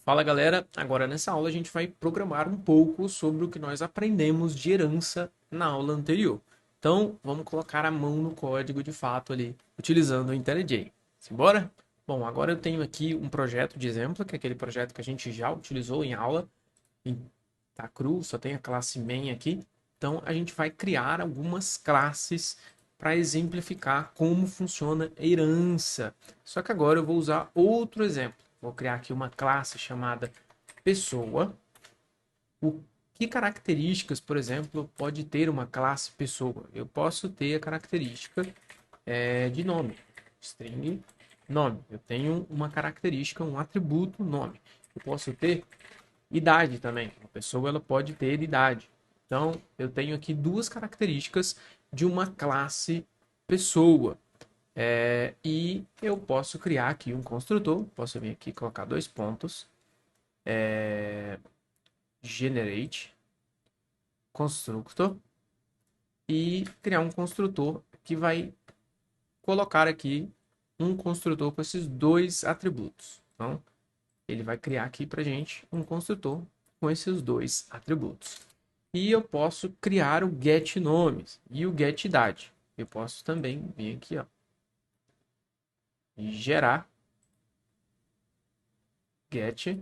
Fala galera, agora nessa aula a gente vai programar um pouco sobre o que nós aprendemos de herança na aula anterior. Então vamos colocar a mão no código de fato ali, utilizando o IntelliJ. Simbora? Bom, agora eu tenho aqui um projeto de exemplo, que é aquele projeto que a gente já utilizou em aula. Tá cru, só tem a classe main aqui. Então a gente vai criar algumas classes para exemplificar como funciona a herança. Só que agora eu vou usar outro exemplo. Vou criar aqui uma classe chamada pessoa. O que características, por exemplo, pode ter uma classe pessoa? Eu posso ter a característica de nome, string nome. Eu tenho uma característica, um atributo nome. Eu posso ter idade também. A pessoa ela pode ter idade. Então, eu tenho aqui duas características de uma classe pessoa. E eu posso criar aqui um construtor. Posso vir aqui e colocar dois pontos. Generate constructor. E criar um construtor que vai colocar aqui um construtor com esses dois atributos. Então, ele vai criar aqui para gente um construtor com esses dois atributos. E eu posso criar o get nomes e o get idade. Eu posso também vir aqui, ó, e gerar get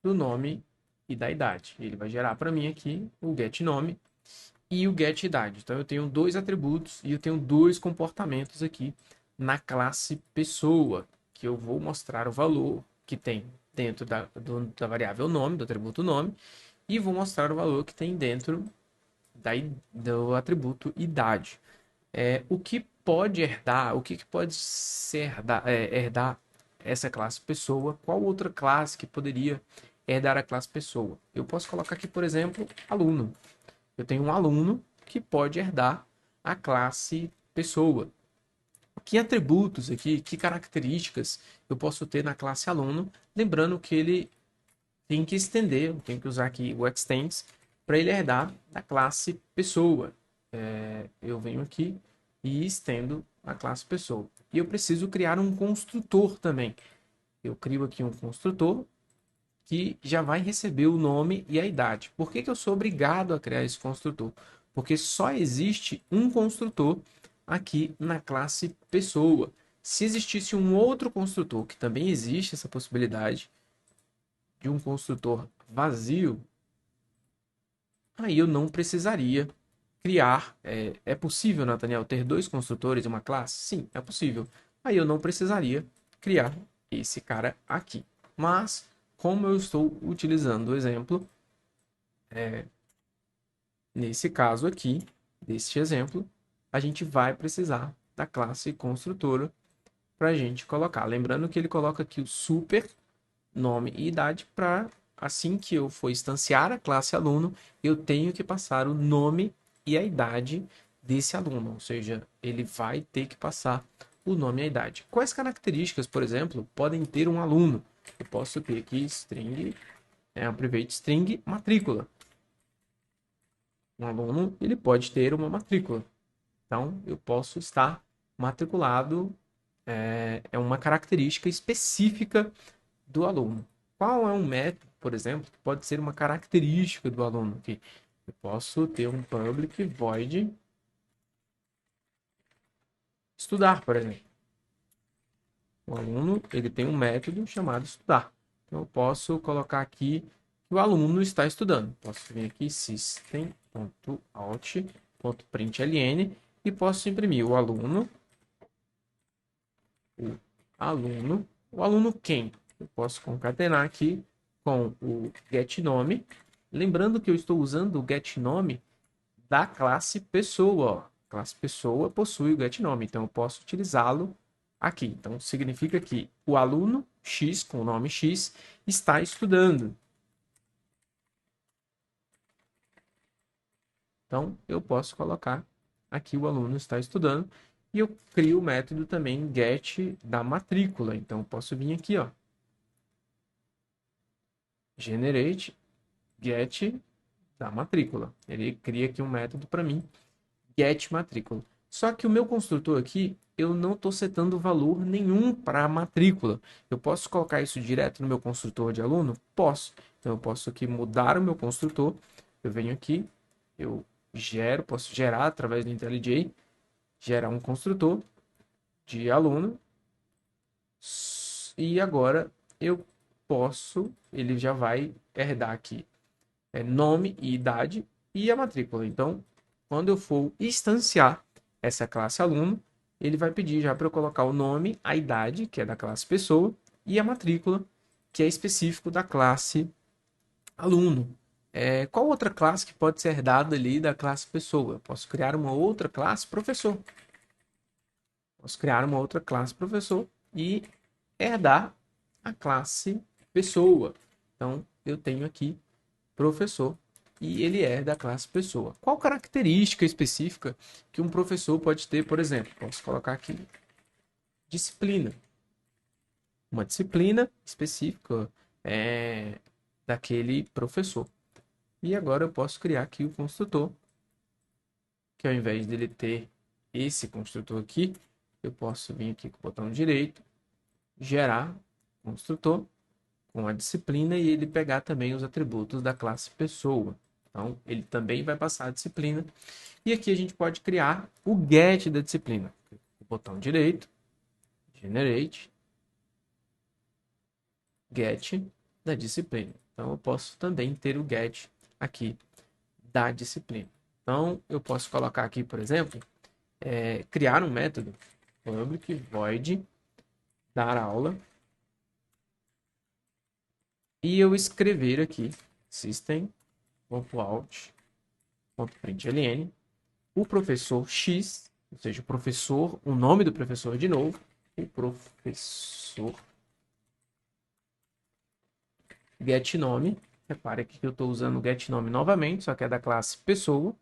do nome e da idade. Ele vai gerar para mim aqui o get nome e o get idade. Então eu tenho dois atributos e eu tenho dois comportamentos aqui na classe pessoa, que eu vou mostrar o valor que tem dentro da variável nome, do atributo nome, e vou mostrar o valor que tem dentro do atributo idade. O que pode herdar, o que pode ser herdar essa classe pessoa? Qual outra classe que poderia herdar a classe pessoa? Eu posso colocar aqui, por exemplo, aluno. Eu tenho um aluno que pode herdar a classe pessoa. Que atributos aqui, que características eu posso ter na classe aluno? Lembrando que ele tem que estender, eu tenho que usar aqui o extends para ele herdar da classe pessoa. Eu venho aqui e estendo a classe pessoa. E eu preciso criar um construtor também. Eu crio aqui um construtor que já vai receber o nome e a idade. Por que eu sou obrigado a criar esse construtor? Porque só existe um construtor aqui na classe pessoa. Se existisse um outro construtor, que também existe essa possibilidade de um construtor vazio, aí eu não precisaria criar. É possível, Nathaniel, ter dois construtores em uma classe? Sim, é possível. Aí eu não precisaria criar esse cara aqui. Mas, como eu estou utilizando o exemplo, nesse caso aqui, deste exemplo, a gente vai precisar da classe construtora para a gente colocar. Lembrando que ele coloca aqui o super nome e idade para assim que eu for instanciar a classe aluno, eu tenho que passar o nome e a idade desse aluno, ou seja, ele vai ter que passar o nome e a idade. Quais características, por exemplo, podem ter um aluno? Eu posso ter aqui string, um private string matrícula. Um aluno, ele pode ter uma matrícula. Então, eu posso estar matriculado, é uma característica específica do aluno. Qual é um método, por exemplo, que pode ser uma característica do aluno aqui? Eu posso ter um public void estudar, por exemplo. O aluno, ele tem um método chamado estudar. Então, eu posso colocar aqui que o aluno está estudando. Posso vir aqui system.out.println e posso imprimir o aluno, o aluno, o aluno quem? Eu posso concatenar aqui com o getNome, lembrando que eu estou usando o getNome da classe pessoa. Ó. A classe pessoa possui o getNome, então eu posso utilizá-lo aqui. Então significa que o aluno X, com o nome X, está estudando. Então eu posso colocar aqui o aluno está estudando e eu crio o método também get da matrícula. Então eu posso vir aqui, ó, generate get da matrícula. Ele cria aqui um método para mim, get matrícula. Só que o meu construtor aqui, eu não estou setando valor nenhum para a matrícula. Eu posso colocar isso direto no meu construtor de aluno? Posso. Então, eu posso aqui mudar o meu construtor. Eu venho aqui, eu posso gerar através do IntelliJ, gerar um construtor de aluno. E agora eu posso, ele já vai herdar aqui nome e idade e a matrícula. Então, quando eu for instanciar essa classe aluno, ele vai pedir já para eu colocar o nome, a idade, que é da classe pessoa, e a matrícula, que é específico da classe aluno. Qual outra classe que pode ser herdada ali da classe pessoa? Eu posso criar uma outra classe professor. Posso criar uma outra classe professor e herdar a classe pessoa. Então, eu tenho aqui professor e ele é da classe pessoa. Qual característica específica que um professor pode ter, por exemplo? Posso colocar aqui disciplina. Uma disciplina específica daquele professor. E agora eu posso criar aqui o construtor, que ao invés dele ter esse construtor aqui, eu posso vir aqui com o botão direito, gerar construtor com a disciplina e ele pegar também os atributos da classe pessoa. Então, ele também vai passar a disciplina. E aqui a gente pode criar o get da disciplina. O botão direito, generate, get da disciplina. Então, eu posso também ter o get aqui da disciplina. Então, eu posso colocar aqui, por exemplo, criar um método public void dar aula e eu escrever aqui system.out.println o professor X, ou seja, o professor, o nome do professor de novo, o professor getNome. Repare aqui que eu estou usando o getNome novamente, só que é da classe pessoa.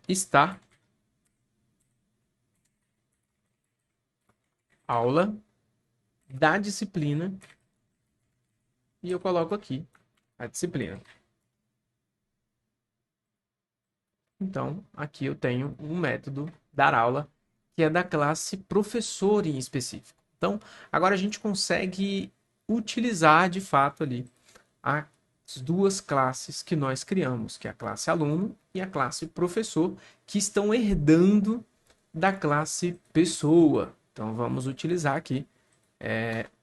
Está aula da disciplina e eu coloco aqui a disciplina. Então, aqui eu tenho um método dar aula que é da classe professor em específico. Então, agora a gente consegue utilizar de fato ali as duas classes que nós criamos, que é a classe aluno e a classe professor, que estão herdando da classe pessoa. Então, vamos utilizar aqui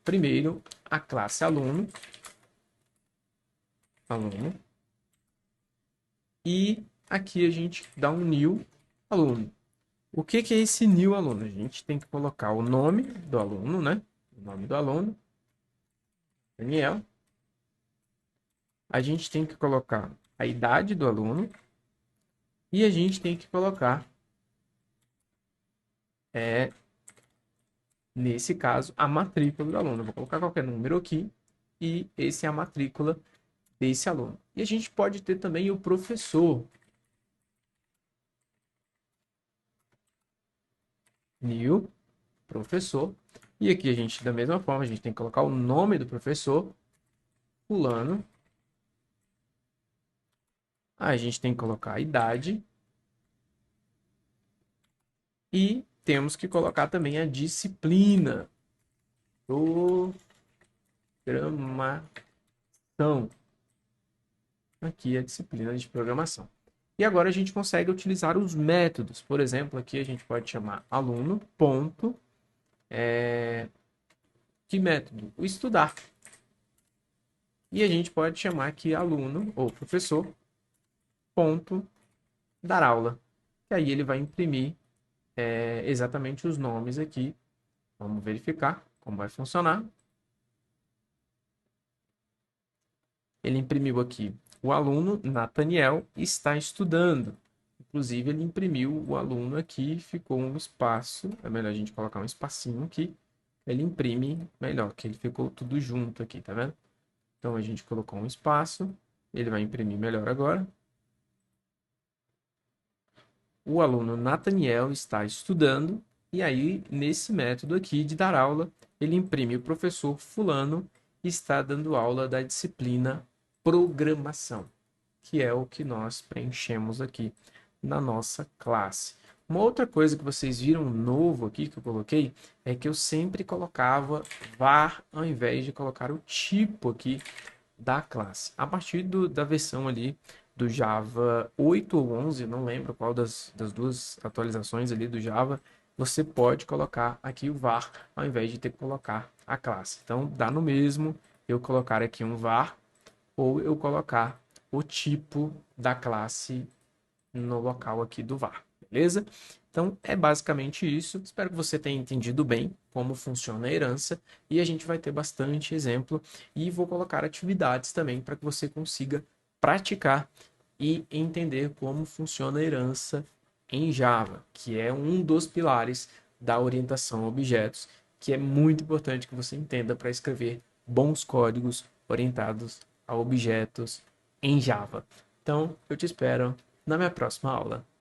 primeiro a classe aluno, e aqui a gente dá um new aluno. O que é esse new aluno? A gente tem que colocar o nome do aluno, né? O nome do aluno, Daniel. A gente tem que colocar a idade do aluno e a gente tem que colocar, nesse caso, a matrícula do aluno. Eu vou colocar qualquer número aqui e esse é a matrícula desse aluno. E a gente pode ter também o professor. New professor. E aqui a gente, da mesma forma, a gente tem que colocar o nome do professor, fulano. A gente tem que colocar a idade. E temos que colocar também a disciplina. Programação. Aqui a disciplina de programação. E agora a gente consegue utilizar os métodos. Por exemplo, aqui a gente pode chamar aluno, ponto, que método? O estudar. E a gente pode chamar aqui aluno ou professor, ponto, dar aula. E aí ele vai imprimir exatamente os nomes aqui. Vamos verificar como vai funcionar. Ele imprimiu aqui o aluno Nathaniel está estudando. Inclusive, ele imprimiu o aluno aqui, ficou um espaço. É melhor a gente colocar um espacinho aqui. Ele imprime melhor, que ele ficou tudo junto aqui, tá vendo? Então, a gente colocou um espaço. Ele vai imprimir melhor agora. O aluno Nathaniel está estudando. E aí, nesse método aqui de dar aula, ele imprime o professor fulano está dando aula da disciplina programação, que é o que nós preenchemos aqui na nossa classe. Uma outra coisa que vocês viram novo aqui que eu coloquei é que eu sempre colocava var ao invés de colocar o tipo aqui da classe. A partir da versão ali do Java 8 ou 11, não lembro qual das duas atualizações ali do Java, você pode colocar aqui o var ao invés de ter que colocar a classe. Então dá no mesmo eu colocar aqui um var ou eu colocar o tipo da classe no local aqui do var, beleza? Então é basicamente isso. Espero que você tenha entendido bem como funciona a herança e a gente vai ter bastante exemplo e vou colocar atividades também para que você consiga praticar e entender como funciona a herança em Java, que é um dos pilares da orientação a objetos, que é muito importante que você entenda para escrever bons códigos orientados a objetos em Java. Então, eu te espero na minha próxima aula.